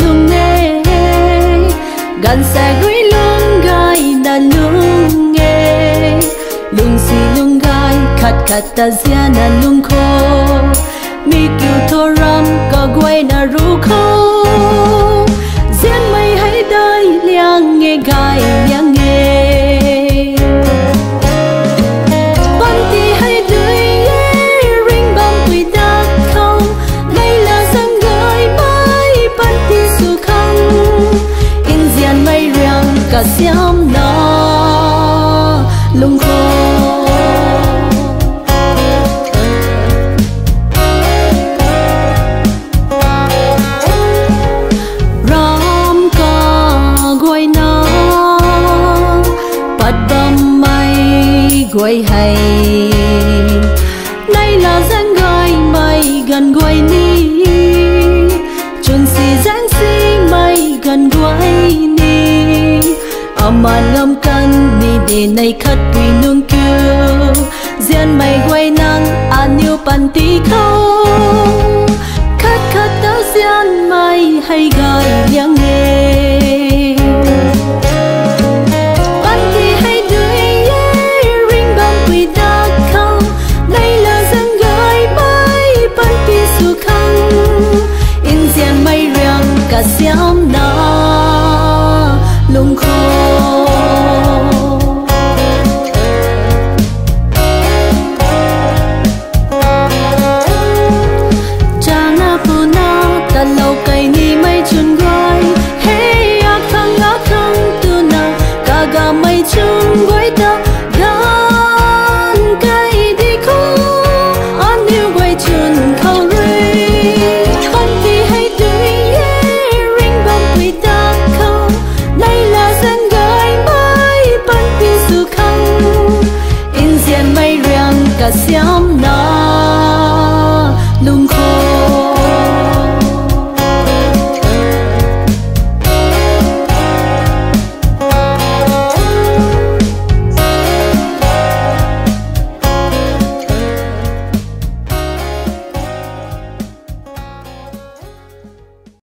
lung nghe gần sẽ gửi lung gai na lung nghe lung si lung gai khát khát ta zia na lung khô mi kiều thô ram có quay na ru khô diễn mây hãy đời liang nghe gai liang nghe ban ti hãy đời ring bom quỳ ta không đây là dáng gái mãi ban ti su không in diện mây riang cả xiêm nó lung khô quay hay đây là dáng gái mây gần quay ni chun si dáng si mây gần quay ni mà ngâm căn ni để này khát quỳ nương kêu diện mây quay nắng an yêu pan tí khâu khát khát tao diện mây hay gái liang nghe cả xiêm na lung khô